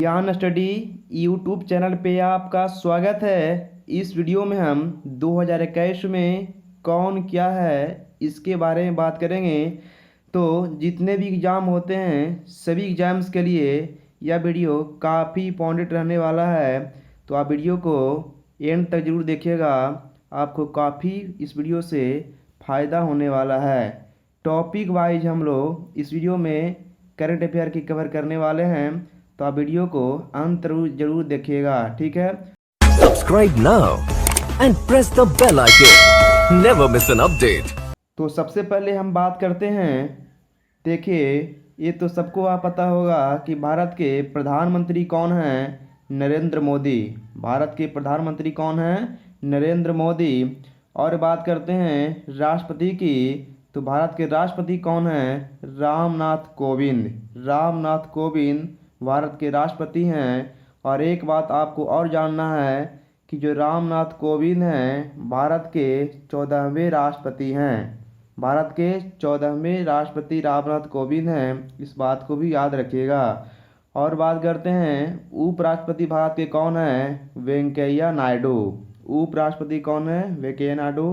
ज्ञान study YouTube channel पे आपका स्वागत है। इस वीडियो में हम 2021 में कौन क्या है इसके बारे में बात करेंगे। तो जितने भी एग्ज़ाम होते हैं सभी एग्ज़ाम्स के लिए यह वीडियो काफ़ी इंपॉर्टेंट रहने वाला है। तो आप वीडियो को एंड तक ज़रूर देखिएगा, आपको काफ़ी इस वीडियो से फ़ायदा होने वाला है। टॉपिक वाइज हम लोग इस वीडियो में करंट अफेयर की कवर करने वाले हैं, तो आप वीडियो को अंत जरूर देखिएगा, ठीक है। Subscribe now and press the bell icon. Never miss an update. तो सबसे पहले हम बात करते हैं। देखिए, ये तो सबको पता होगा कि भारत के प्रधानमंत्री कौन हैं। नरेंद्र मोदी। भारत के प्रधानमंत्री कौन हैं? नरेंद्र मोदी। और बात करते हैं राष्ट्रपति की, तो भारत के राष्ट्रपति कौन हैं? रामनाथ कोविंद। रामनाथ कोविंद भारत के राष्ट्रपति हैं। और एक बात आपको और जानना है कि जो रामनाथ कोविंद हैं भारत के 14वें राष्ट्रपति हैं। भारत के 14वें राष्ट्रपति रामनाथ कोविंद हैं, इस बात को भी याद रखिएगा। और बात करते हैं उपराष्ट्रपति भारत के कौन हैं? वेंकैया नायडू। उपराष्ट्रपति कौन है? वेंकैया नायडू।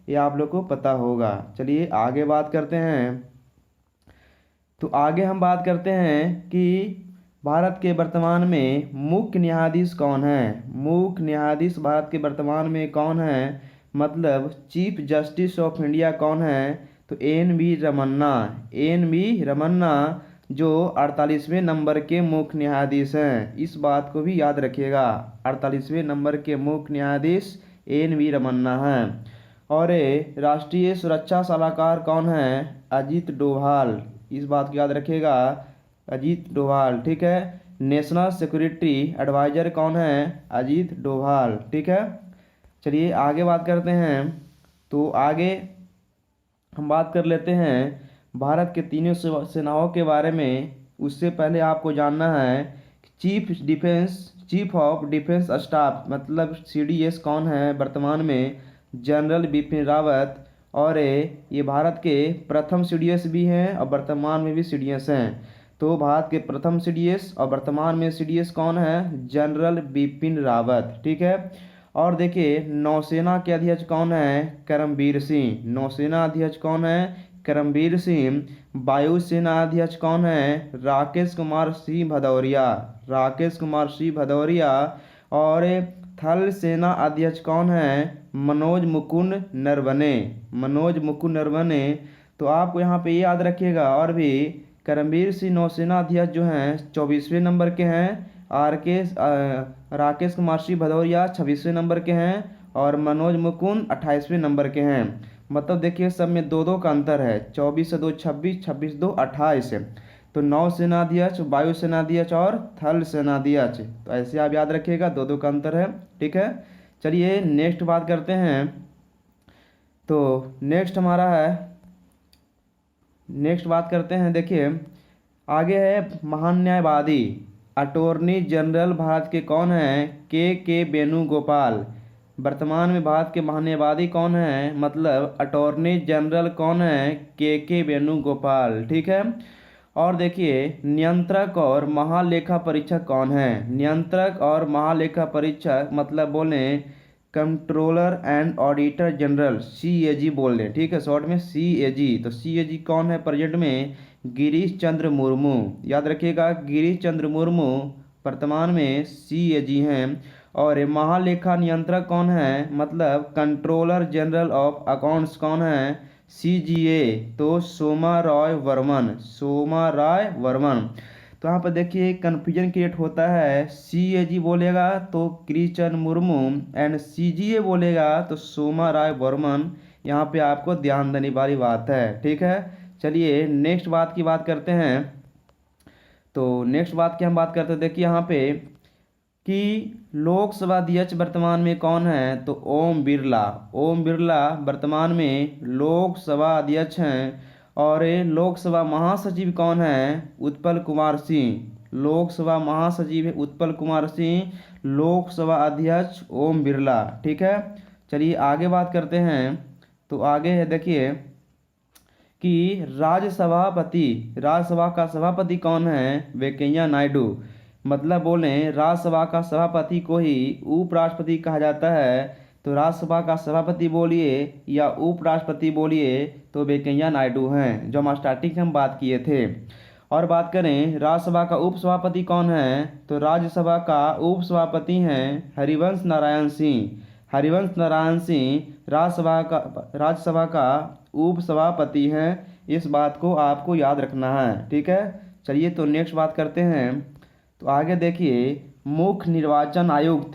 ये आप लोग को पता होगा। चलिए आगे बात करते हैं। तो आगे हम बात करते हैं कि भारत के वर्तमान में मुख्य न्यायाधीश कौन है। मुख्य न्यायाधीश भारत के वर्तमान में कौन है, मतलब चीफ जस्टिस ऑफ इंडिया कौन है? तो एन.वी. रमन्ना। एन.वी. रमन्ना जो 48वें नंबर के मुख्य न्यायाधीश हैं, इस बात को भी याद रखिएगा। 48वें नंबर के मुख्य न्यायाधीश एन.वी. रमन्ना हैं। और राष्ट्रीय सुरक्षा सलाहकार कौन है? अजीत डोभाल। इस बात को याद रखिएगा, अजीत डोभाल, ठीक है। नेशनल सिक्योरिटी एडवाइजर कौन है? अजीत डोभाल, ठीक है। चलिए आगे बात करते हैं। तो आगे हम बात कर लेते हैं भारत के तीनों सेनाओं के बारे में। उससे पहले आपको जानना है चीफ ऑफ डिफेंस स्टाफ मतलब CDS कौन है वर्तमान में? जनरल बिपिन रावत। और ये भारत के प्रथम CDS भी हैं और वर्तमान में भी CDS हैं। तो भारत के प्रथम CDS और वर्तमान में CDS कौन है? जनरल बिपिन रावत, ठीक है। और देखिए नौसेना के अध्यक्ष कौन है? करमबीर सिंह। नौसेना अध्यक्ष कौन है? करमबीर सिंह। वायुसेना अध्यक्ष कौन है? राकेश कुमार सिंह भदौरिया। राकेश कुमार सिंह भदौरिया। और थल सेना अध्यक्ष कौन है? मनोज मुकुंद नरवणे। मनोज मुकुंद नरवणे। तो आपको यहाँ पे ये याद रखिएगा। और भी करमबीर सिंह नौसेना अध्यक्ष जो हैं 24वें नंबर के हैं। राकेश कुमार सिंह भदौरिया 26वें नंबर के हैं। और मनोज मुकुंद 28वें नंबर के हैं। मतलब देखिए सब में दो दो का अंतर है। 24 से 2 26, 26 2 28। तो नौसेना अध्यक्ष, वायुसेना अध्यक्ष और थल सेना अध्यक्ष, तो ऐसे आप याद रखिएगा, दो दो का अंतर है, ठीक है। चलिए नेक्स्ट बात करते हैं। तो नेक्स्ट हमारा है, नेक्स्ट बात करते हैं। देखिए आगे है महान न्यायवादी अटॉर्नी जनरल भारत के कौन हैं? के वेणुगोपाल। वर्तमान में भारत के महान्यायवादी कौन हैं, मतलब अटॉर्नी जनरल कौन है? के वेणुगोपाल, ठीक है। और देखिए नियंत्रक और महालेखा परीक्षक कौन है? नियंत्रक और महालेखा परीक्षक मतलब बोले controller and auditor general, CAG बोल रहे, ठीक है, शॉर्ट में CAG। तो CAG कौन है प्रेजेंट में? गिरीश चंद्र मुर्मू। याद रखिएगा गिरीश चंद्र मुर्मू वर्तमान में CAG हैं। और महालेखा नियंत्रक कौन है, मतलब कंट्रोलर जनरल ऑफ अकाउंट्स कौन है? CGA। तो सोमा रॉय वर्मन। सोमा रॉय वर्मन। तो यहाँ पर देखिए कन्फ्यूजन क्रिएट होता है। CAG बोलेगा तो गिरीशचंद्र मुर्मू एंड CGA बोलेगा तो सोमा राय वर्मन। यहाँ पे आपको ध्यान देने वाली बात है, ठीक है। चलिए नेक्स्ट बात की बात करते हैं। तो नेक्स्ट बात की हम बात करते हैं। देखिए यहाँ पे कि लोकसभा अध्यक्ष वर्तमान में कौन है? तो ओम बिरला। ओम बिरला वर्तमान में लोकसभा अध्यक्ष हैं। और लोकसभा महासचिव कौन है? उत्पल कुमार सिंह। लोकसभा महासचिव है उत्पल कुमार सिंह। लोकसभा अध्यक्ष ओम बिरला, ठीक है। चलिए आगे बात करते हैं। तो आगे है देखिए कि राज्यसभा का सभापति कौन है? वेंकैया नायडू। मतलब बोलें राज्यसभा का सभापति को ही उपराष्ट्रपति कहा जाता है, तो राज्यसभा का सभापति बोलिए या उपराष्ट्रपति बोलिए तो वेंकैया नायडू हैं, जो हम स्टार्टिंग में हम बात किए थे। और बात करें राज्यसभा का उपसभापति कौन है, तो राज्यसभा का उपसभापति हैं हरिवंश नारायण सिंह। हरिवंश नारायण सिंह राज्यसभा का उपसभापति हैं। इस बात को आपको याद रखना है, ठीक है। चलिए तो नेक्स्ट बात करते हैं। तो आगे देखिए, मुख्य निर्वाचन आयुक्त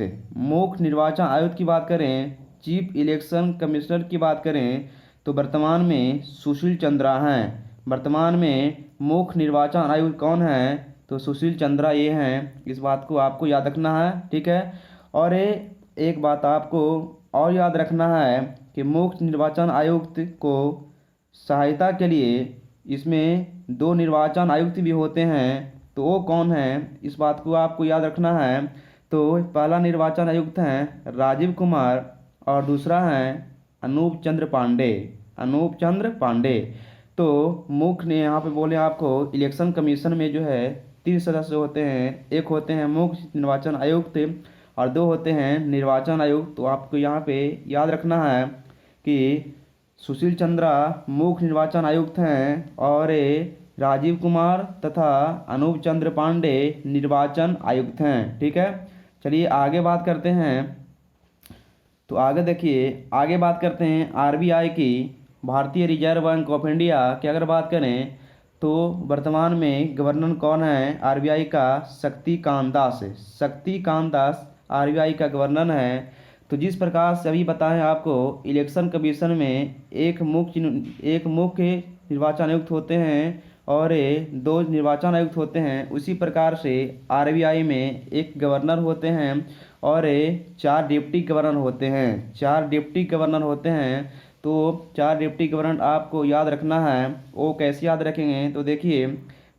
की बात करें, चीफ इलेक्शन कमिश्नर की बात करें तो वर्तमान में सुशील चंद्रा हैं। वर्तमान में मुख्य निर्वाचन आयुक्त कौन है, तो सुशील चंद्रा ये हैं। इस बात को आपको याद रखना है, ठीक है। और एक बात आपको और याद रखना है कि मुख्य निर्वाचन आयुक्त को सहायता के लिए इसमें 2 निर्वाचन आयुक्त भी होते हैं, तो वो कौन है, इस बात को आपको याद रखना है। तो पहला निर्वाचन आयुक्त हैं राजीव कुमार और दूसरा है अनूप चंद्र पांडे। तो मुख्य ने यहाँ पे बोले आपको इलेक्शन कमीशन में जो है 3 सदस्य होते हैं, एक होते हैं मुख्य निर्वाचन आयुक्त और 2 होते हैं निर्वाचन आयुक्त। तो आपको यहाँ पे याद रखना है कि सुशील चंद्रा मुख्य निर्वाचन आयुक्त हैं और राजीव कुमार तथा अनूप चंद्र पांडे निर्वाचन आयुक्त हैं, ठीक है। चलिए आगे बात करते हैं। तो आगे देखिए, आगे बात करते हैं आरबीआई की, भारतीय रिजर्व बैंक ऑफ इंडिया की अगर बात करें तो वर्तमान में गवर्नर कौन है आरबीआई का, शक्तिकांत दास आरबीआई का गवर्नर है। तो जिस प्रकार से अभी बताएं आपको इलेक्शन कमीशन में एक मुख्य निर्वाचन आयुक्त होते हैं और 2 निर्वाचन आयुक्त होते हैं, उसी प्रकार से आरबीआई में एक गवर्नर होते हैं और 4 डिप्टी गवर्नर होते हैं। तो 4 डिप्टी गवर्नर आपको याद रखना है। वो कैसे याद रखेंगे, तो देखिए,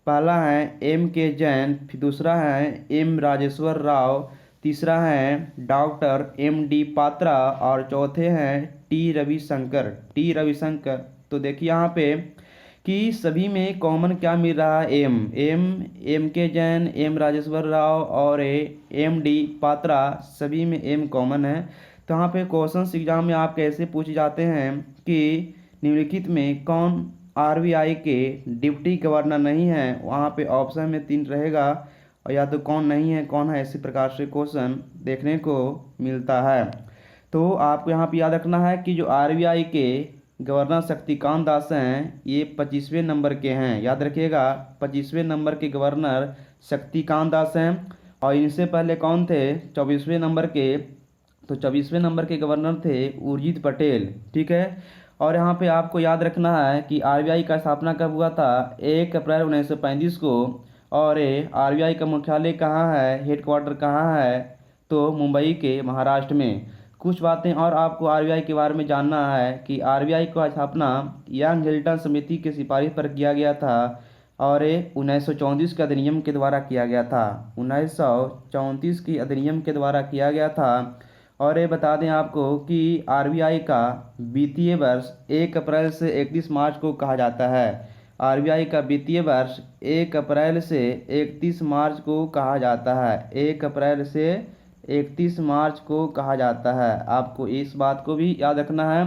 पहला है M.K. जैन, फिर दूसरा है M. राजेश्वर राव, तीसरा है डॉक्टर M.D. पात्रा और चौथे हैं टी रविशंकर। तो देखिए यहाँ पे कि सभी में कॉमन क्या मिल रहा है, M.K. जैन, M. राजेश्वर राव और M.D. पात्रा, सभी में M कॉमन है। तो यहाँ पे क्वेश्चंस एग्जाम में आप कैसे पूछे जाते हैं कि निम्नलिखित में कौन आरबीआई के डिप्टी गवर्नर नहीं है, वहाँ पे ऑप्शन में 3 रहेगा और या तो कौन नहीं है कौन है, इसी प्रकार से क्वेश्चन देखने को मिलता है। तो आपको यहाँ पे याद रखना है कि जो आरबीआई के गवर्नर शक्तिकांत दास हैं ये 25वें नंबर के हैं, याद रखिएगा 25वें नंबर के गवर्नर शक्तिकांत दास हैं। और इनसे पहले कौन थे 24वें नंबर के, तो 24वें नंबर के गवर्नर थे उर्जित पटेल, ठीक है। और यहाँ पे आपको याद रखना है कि आरबीआई का स्थापना कब हुआ था, 1 अप्रैल 1935 को। और आरबीआई का मुख्यालय कहाँ है, हेडक्वार्टर कहाँ है, तो मुंबई के महाराष्ट्र में। कुछ बातें और आपको आरबीआई के बारे में जानना है कि आरबीआई का स्थापना यंग हिल्टन समिति की सिफारिश पर किया गया था और 1934 के अधिनियम के द्वारा किया गया था, 1934 की अधिनियम के द्वारा किया गया था। और ये बता दें आपको कि आरबीआई का वित्तीय वर्ष 1 अप्रैल से 31 मार्च को कहा जाता है। आरबीआई का वित्तीय वर्ष 1 अप्रैल से 31 मार्च को कहा जाता है, 1 अप्रैल से 31 मार्च को कहा जाता है। आपको इस बात को भी याद रखना है।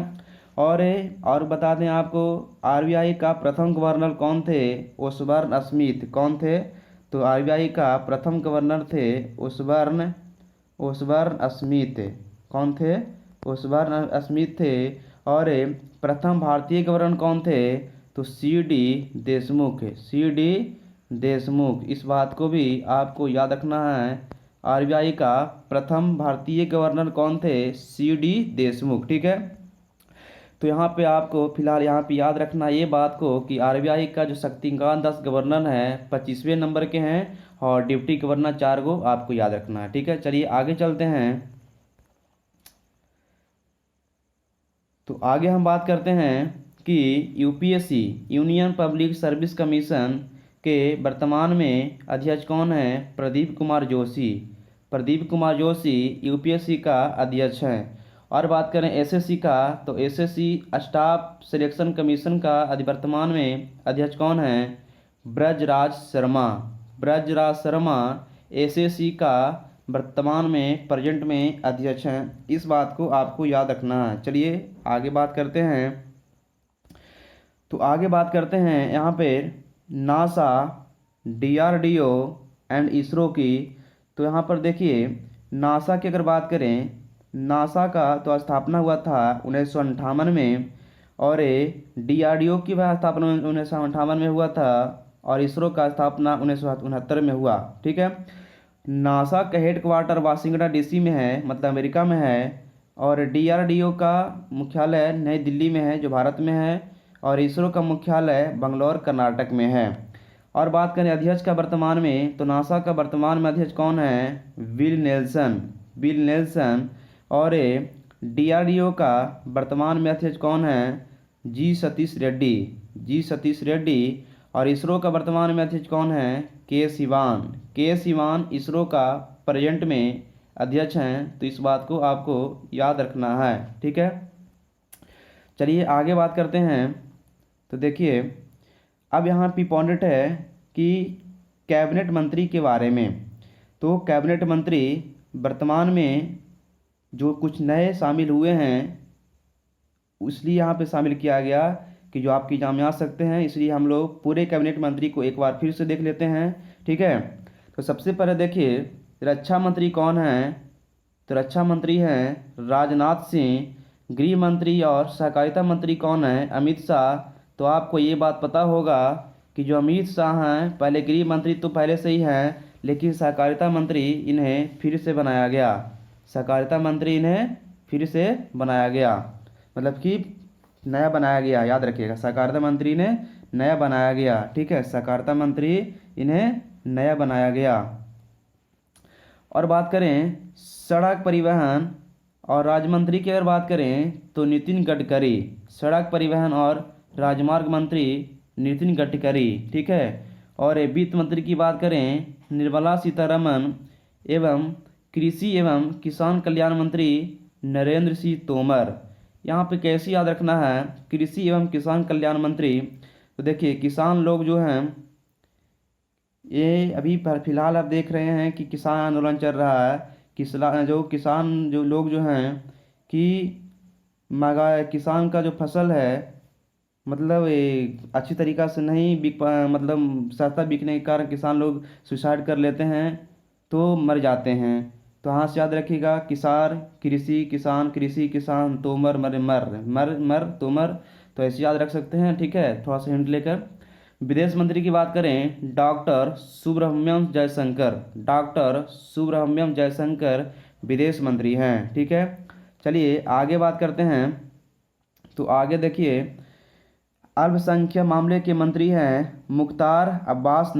और बता दें आपको आरबीआई का प्रथम गवर्नर कौन थे, ओसबर्न स्मिथ। कौन थे, तो आरबीआई का प्रथम गवर्नर थे ओसबर्न स्मिथ। कौन थे, ओसबर्न स्मिथ थे। और प्रथम भारतीय गवर्नर कौन थे, तो सी.डी. देशमुख। इस बात को भी आपको याद रखना है। आरबीआई का प्रथम भारतीय गवर्नर कौन थे, सी.डी. देशमुख, ठीक है। तो यहाँ पे आपको फिलहाल यहाँ पे याद रखना ये बात को कि आरबीआई का जो शक्तिकांत दास गवर्नर हैं 25वें नंबर के हैं और डिप्टी गवर्नर 4 को आपको याद रखना है, ठीक है। चलिए आगे चलते हैं। तो आगे हम बात करते हैं कि UPSC union public service commission के वर्तमान में अध्यक्ष कौन है, प्रदीप कुमार जोशी यूपीएससी का अध्यक्ष हैं। और बात करें एसएससी का, तो एसएससी स्टाफ सिलेक्शन कमीशन का वर्तमान में अध्यक्ष कौन है, ब्रजराज शर्मा एसएसी का वर्तमान में प्रेजेंट में अध्यक्ष हैं। इस बात को आपको याद रखना है। चलिए आगे बात करते हैं। तो आगे बात करते हैं यहाँ पे नासा, डीआरडीओ एंड इसरो की। तो यहाँ पर देखिए नासा की अगर बात करें, नासा का तो स्थापना हुआ था 1958 में, और डीआरडीओ की वह स्थापना 1958 में हुआ था, और इसरो का स्थापना 1969 में हुआ। ठीक है। नासा का हेडक्वार्टर वाशिंगटन डीसी में है, मतलब अमेरिका में है, और डीआरडीओ का मुख्यालय नई दिल्ली में है जो भारत में है, और इसरो का मुख्यालय बंगलौर कर्नाटक में है। और बात करें अध्यक्ष का वर्तमान में, तो नासा का वर्तमान में अध्यक्ष कौन है? Will Nelson. और डीआरडीओ का वर्तमान में अध्यक्ष कौन है? जी सतीश रेड्डी। और इसरो का वर्तमान में अध्यक्ष कौन है? के सिवान इसरो का प्रेजेंट में अध्यक्ष हैं। तो इस बात को आपको याद रखना है। ठीक है। चलिए आगे बात करते हैं। तो देखिए अब यहाँ पे पॉइंट है कि कैबिनेट मंत्री के बारे में। तो कैबिनेट मंत्री वर्तमान में जो कुछ नए शामिल हुए हैं, इसलिए यहाँ पे शामिल किया गया कि जो आपके एग्जाम में आ सकते हैं, इसलिए हम लोग पूरे कैबिनेट मंत्री को एक बार फिर से देख लेते हैं। ठीक है। तो सबसे पहले देखिए रक्षा मंत्री कौन है? तो रक्षा मंत्री हैं राजनाथ सिंह। गृह मंत्री और सहकारिता मंत्री कौन है? अमित शाह। तो आपको ये बात पता होगा कि जो अमित शाह हैं, पहले गृह मंत्री तो पहले से ही हैं, लेकिन सहकारिता मंत्री इन्हें फिर से बनाया गया। मतलब कि नया बनाया गया, याद रखिएगा, सहकारिता मंत्री ने नया बनाया गया। ठीक है, सहकारिता मंत्री इन्हें नया बनाया गया। और बात करें सड़क परिवहन और राज्य मंत्री की अगर बात करें तो नितिन गडकरी, सड़क परिवहन और राजमार्ग मंत्री नितिन गडकरी। ठीक है। और वित्त मंत्री की बात करें निर्मला सीतारमन, एवं कृषि एवं किसान कल्याण मंत्री नरेंद्र सिंह तोमर। यहाँ पे कैसे याद रखना है कृषि एवं किसान कल्याण मंत्री? तो देखिए किसान लोग जो हैं, ये अभी फिलहाल आप देख रहे हैं कि किसान आंदोलन चल रहा है। किसान जो लोग जो हैं कि किसान का जो फसल है, मतलब अच्छी तरीक़ा से नहीं मतलब सस्ता बिकने के कारण किसान लोग सुसाइड कर लेते हैं, तो मर जाते हैं। तो हाँ से याद रखिएगा कृषि किसान तोमर मर तोमर। तो ऐसे याद रख सकते हैं। ठीक है, थोड़ा सा हिंट लेकर। विदेश मंत्री की बात करें डॉक्टर सुब्रह्मण्यम जयशंकर विदेश मंत्री हैं। ठीक है। चलिए आगे बात करते हैं। तो आगे देखिए अल्पसंख्यक मामले के मंत्री हैं मुख्तार अब्बास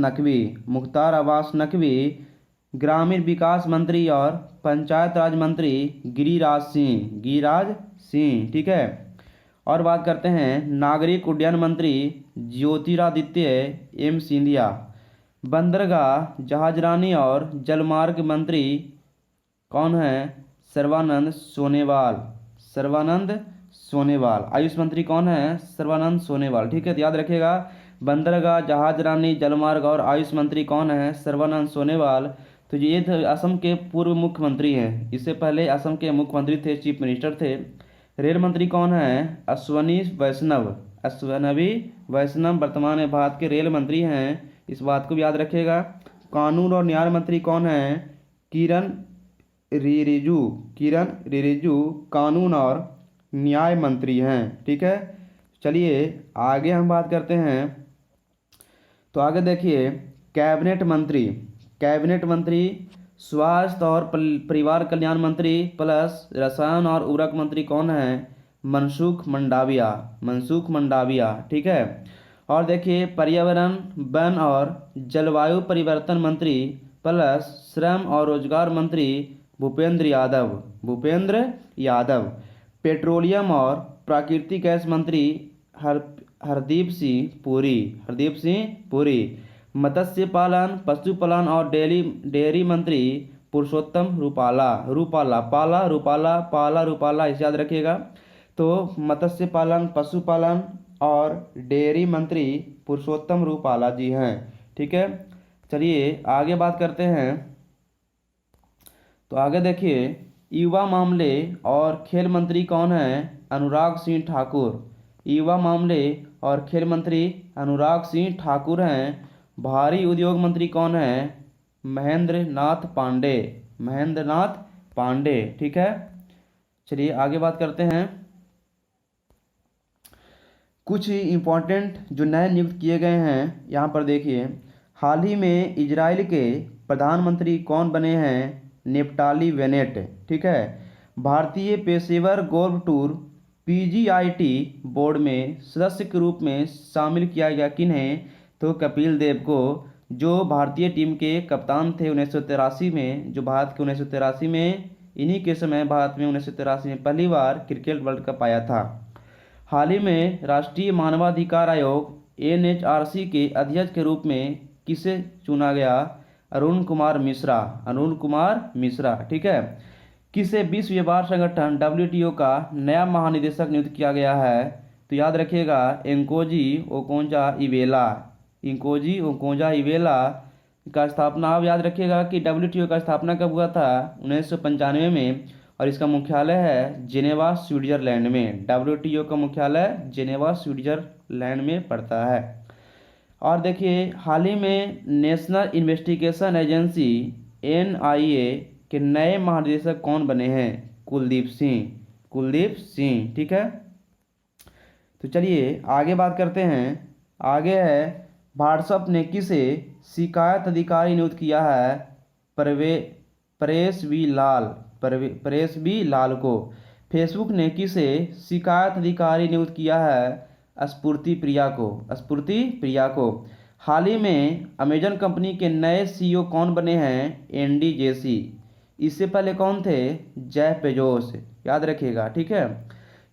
नकवी। ग्रामीण विकास मंत्री और पंचायत राज मंत्री गिरिराज सिंह। ठीक है। और बात करते हैं नागरिक उड्डयन मंत्री ज्योतिरादित्य एम सिंधिया। बंदरगाह जहाजरानी और जलमार्ग मंत्री कौन है? सर्बानंद सोनेवाल। आयुष मंत्री कौन है? सर्बानंद सोनेवाल। ठीक है, तो याद रखिएगा बंदरगाह जहाजरानी जलमार्ग और आयुष मंत्री कौन है? सर्बानंद सोनेवाल। तो ये असम के पूर्व मुख्यमंत्री हैं। इससे पहले असम के मुख्यमंत्री थे, चीफ मिनिस्टर थे। रेल मंत्री कौन है? अश्वनी वैष्णव वर्तमान में भारत के रेल मंत्री हैं। इस बात को भी याद रखिएगा। कानून और न्याय मंत्री कौन है? किरण रिजिजू कानून और न्याय मंत्री हैं। ठीक है। चलिए आगे हम बात करते हैं। तो आगे देखिए कैबिनेट मंत्री स्वास्थ्य और परिवार कल्याण मंत्री प्लस रसायन और उर्वरक मंत्री कौन है? मनसुख मंडाविया। ठीक है। और देखिए पर्यावरण वन और जलवायु परिवर्तन मंत्री प्लस श्रम और रोजगार मंत्री भूपेंद्र यादव। पेट्रोलियम और प्राकृतिक गैस मंत्री हरदीप सिंह पुरी। मत्स्य पालन पशुपालन और डेयरी मंत्री पुरुषोत्तम रूपाला इसे याद रखिएगा। तो मत्स्य पालन पशुपालन और डेयरी मंत्री पुरुषोत्तम रूपाला जी हैं। ठीक है। चलिए आगे बात करते हैं। तो आगे देखिए, युवा मामले और खेल मंत्री कौन हैं? अनुराग सिंह ठाकुर। युवा मामले और खेल मंत्री अनुराग सिंह ठाकुर हैं। भारी उद्योग मंत्री कौन हैं? महेंद्र नाथ पांडे। महेंद्र नाथ पांडे, ठीक है। चलिए आगे बात करते हैं। कुछ इम्पोर्टेंट जो नए नियुक्त किए गए हैं यहाँ पर देखिए। हाल ही में इजराइल के प्रधानमंत्री कौन बने हैं? नेफ्ताली बेनेट, ठीक है। भारतीय पेशेवर गोल्फ टूर पीजीआईटी बोर्ड में सदस्य के रूप में शामिल किया गया किन्हें? तो कपिल देव को, जो भारतीय टीम के कप्तान थे 1983 में, जो भारत के 1983 में, इन्हीं के समय भारत में 1983 में पहली बार क्रिकेट वर्ल्ड कप आया था। हाल ही में राष्ट्रीय मानवाधिकार आयोग एनएचआरसी के अध्यक्ष के रूप में किसे चुना गया? अरुण कुमार मिश्रा। अरुण कुमार मिश्रा, ठीक है। किसे विश्व व्यापार संगठन डब्ल्यूटीओ का नया महानिदेशक नियुक्त किया गया है? तो याद रखिएगा, एंकोजी ओकोंजा इवेला। इंकोजी ओकोंजा इवेला का स्थापना, आप याद रखिएगा कि डब्ल्यूटीओ का स्थापना कब हुआ था? 1995 में, और इसका मुख्यालय है जेनेवा स्विट्जरलैंड में। डब्ल्यूटीओ का मुख्यालय जेनेवा स्विट्जरलैंड में पड़ता है। और देखिए, हाल ही में नेशनल इन्वेस्टिगेशन एजेंसी एनआईए के नए महानिदेशक कौन बने हैं? कुलदीप सिंह। कुलदीप सिंह, ठीक है। तो चलिए आगे बात करते हैं। आगे है, व्हाट्सएप ने किसे शिकायत अधिकारी नियुक्त किया है? परेश बी लाल को। फेसबुक ने किसे शिकायत अधिकारी नियुक्त किया है? स्फूर्ति प्रिया को। स्फूर्ति प्रिया को। हाल ही में अमेजन कंपनी के नए सीईओ कौन बने हैं? Andy Jassy. इससे पहले कौन थे? जेफ बेजोस, याद रखिएगा, ठीक है।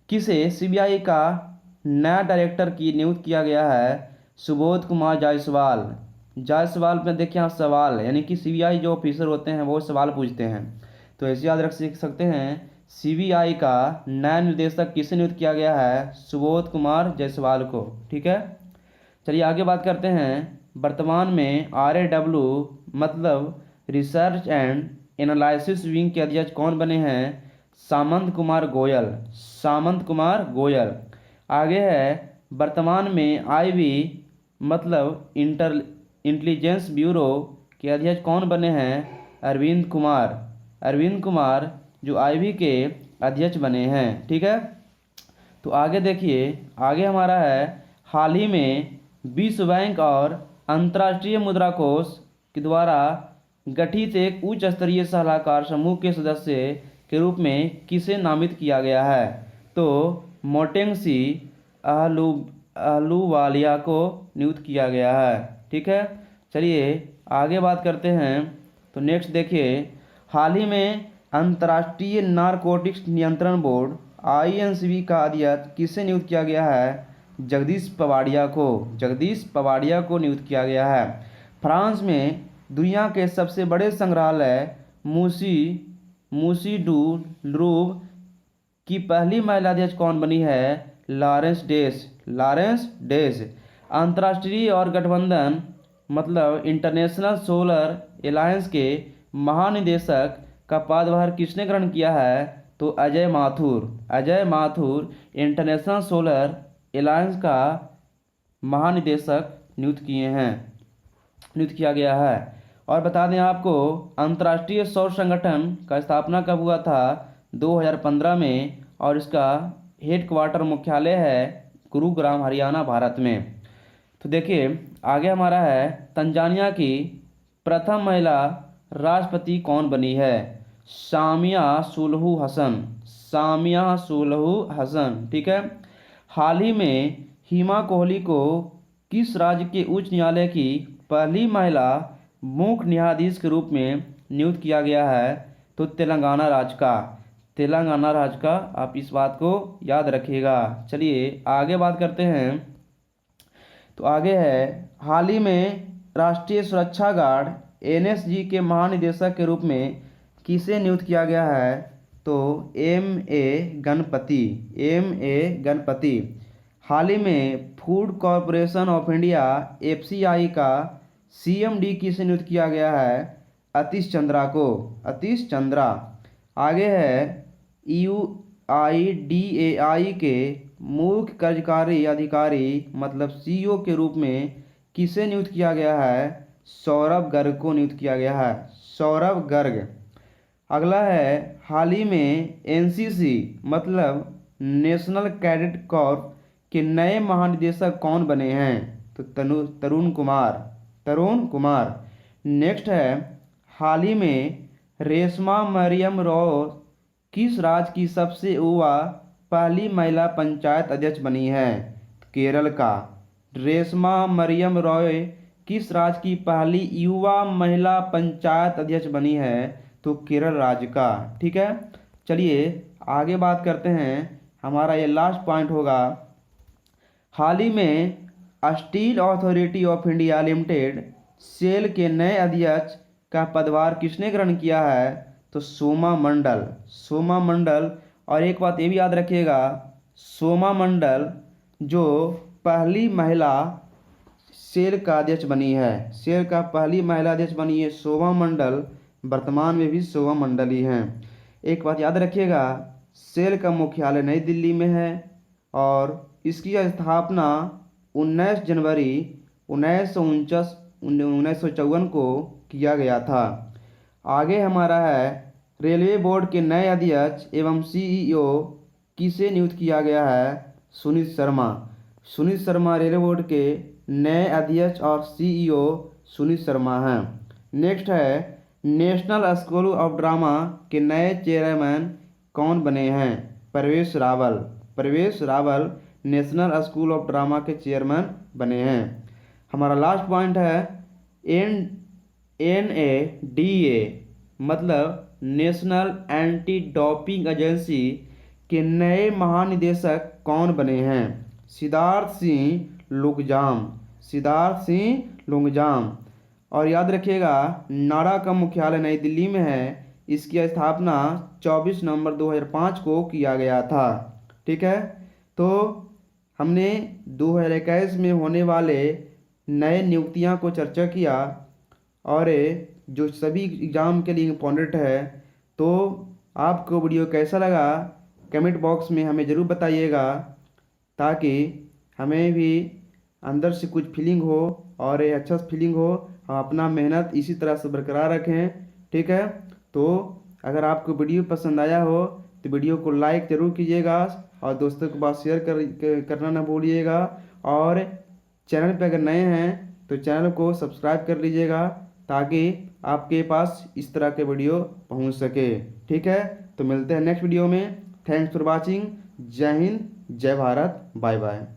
किसे सीबीआई का नया डायरेक्टर की नियुक्त किया गया है? सुबोध कुमार जायसवाल। जायसवाल में देखिए यहाँ सवाल, यानी कि सीबीआई जो ऑफिसर होते हैं वो सवाल पूछते हैं, तो ऐसे याद रख सकते हैं। सीबीआई का नया निदेशक किसे नियुक्त किया गया है? सुबोध कुमार जायसवाल को, ठीक है। चलिए आगे बात करते हैं। वर्तमान में RAW मतलब रिसर्च एंड एनालिसिस विंग के अध्यक्ष कौन बने हैं? सामंत कुमार गोयल। सामंत कुमार गोयल। आगे है, वर्तमान में IB मतलब इंटेलिजेंस ब्यूरो के अध्यक्ष कौन बने हैं? अरविंद कुमार। अरविंद कुमार जो IB के अध्यक्ष बने हैं, ठीक है। तो आगे देखिए, आगे हमारा है, हाल ही में विश्व बैंक और अंतर्राष्ट्रीय मुद्रा कोष के द्वारा गठित एक उच्च स्तरीय सलाहकार समूह के सदस्य के रूप में किसे नामित किया गया है? तो मोटेंगसी अहलूवालिया को नियुक्त किया गया है, ठीक है। चलिए आगे बात करते हैं। तो नेक्स्ट देखिए, हाल ही में अंतर्राष्ट्रीय नारकोटिक्स नियंत्रण बोर्ड INCB का अध्यक्ष किसे नियुक्त किया गया है? जगदीश पवाडिया को। जगदीश पवाडिया को नियुक्त किया गया है। फ्रांस में दुनिया के सबसे बड़े संग्रहालय मूसी डू लूव्र की पहली महिला अध्यक्ष कौन बनी है? लॉरेंस डेस। लॉरेंस डेस। अंतर्राष्ट्रीय और गठबंधन मतलब इंटरनेशनल सोलर एलायंस के महानिदेशक का पदभार किसने ग्रहण किया है? तो Ajay Mathur. Ajay Mathur International Solar Alliance का महानिदेशक नियुक्त किया गया है। और बता दें आपको, अंतर्राष्ट्रीय सौर संगठन का स्थापना कब हुआ था? 2015 में, और इसका हेडक्वार्टर मुख्यालय है गुरुग्राम, हरियाणा, भारत में। तो देखिए आगे हमारा है, तंजानिया की प्रथम महिला राष्ट्रपति कौन बनी है? सामिया सुलहू हसन। सामिया सुलहू हसन, ठीक है। हाल ही में हिमा कोहली को किस राज्य के उच्च न्यायालय की पहली महिला मुख्य न्यायाधीश के रूप में नियुक्त किया गया है? तो तेलंगाना राज्य का। तेलंगाना राज्य का, आप इस बात को याद रखिएगा। चलिए आगे बात करते हैं। तो आगे है, हाल ही में राष्ट्रीय सुरक्षा गार्ड NSG के महानिदेशक के रूप में किसे नियुक्त किया गया है? तो MA गणपति। MA गणपति। हाल ही में food corporation of India FCI का CMD किसे नियुक्त किया गया है? अतीश चंद्रा को, अतीश चंद्रा। आगे है UIDAI के मुख्य कार्यकारी अधिकारी मतलब CEO के रूप में किसे नियुक्त किया गया है? सौरभ गर्ग को नियुक्त किया गया है, सौरभ गर्ग। अगला है हाल ही में NCC मतलब नेशनल कैडेट कॉर्प के नए महानिदेशक कौन बने हैं? तो तरुण कुमार, तरुण कुमार। नेक्स्ट है हाल ही में रेशमा मरियम रॉय किस राज्य की सबसे युवा पहली महिला पंचायत अध्यक्ष बनी है? केरल का। रेशमा मरियम रॉय किस राज्य की पहली युवा महिला पंचायत अध्यक्ष बनी है? तो केरल राज्य का। ठीक है, चलिए आगे बात करते हैं। हमारा ये लास्ट पॉइंट होगा, हाल ही में Steel Authority of India Limited SAIL के नए अध्यक्ष का पदभार किसने ग्रहण किया है? तो सोमा मंडल, सोमा मंडल। और एक बात ये भी याद रखिएगा, सोमा मंडल जो पहली महिला सेल का अध्यक्ष बनी है, सेल का पहली महिला अध्यक्ष बनी है सोमा मंडल, वर्तमान में भी सोमा मंडल ही हैं। एक बात याद रखिएगा, सेल का मुख्यालय नई दिल्ली में है और इसकी स्थापना 19 जनवरी 1954 को किया गया था। आगे हमारा है रेलवे बोर्ड के नए अध्यक्ष एवं CEO किसे नियुक्त किया गया है? सुनीत शर्मा, सुनीत शर्मा रेलवे बोर्ड के नए अध्यक्ष और CEO सुनीत शर्मा हैं। नेक्स्ट है नेशनल स्कूल ऑफ ड्रामा के नए चेयरमैन कौन बने हैं? प्रवेश रावल, प्रवेश Rawal national school of drama के चेयरमैन बने हैं। हमारा लास्ट पॉइंट है NADA मतलब नेशनल एंटी डोपिंग एजेंसी के नए महानिदेशक कौन बने हैं? सिद्धार्थ सिंह लुंगजाम, सिद्धार्थ सिंह लुंगजाम। और याद रखिएगा नाडा का मुख्यालय नई दिल्ली में है, इसकी स्थापना 24 नवंबर 2005 को किया गया था। ठीक है, तो हमने 2021 में होने वाले नए नियुक्तियां को चर्चा किया और जो सभी एग्ज़ाम के लिए इम्पोर्टेंट है। तो आपको वीडियो कैसा लगा कमेंट बॉक्स में हमें ज़रूर बताइएगा, ताकि हमें भी अंदर से कुछ फीलिंग हो और ये अच्छा फीलिंग हो, हम अपना मेहनत इसी तरह से बरकरार रखें। ठीक है, तो अगर आपको वीडियो पसंद आया हो तो वीडियो को लाइक ज़रूर कीजिएगा और दोस्तों के पास शेयर करना ना भूलिएगा। और चैनल पे अगर नए हैं तो चैनल को सब्सक्राइब कर लीजिएगा, ताकि आपके पास इस तरह के वीडियो पहुंच सके। ठीक है, तो मिलते हैं नेक्स्ट वीडियो में। Thanks for watching. जय हिंद, जय भारत, बाय बाय।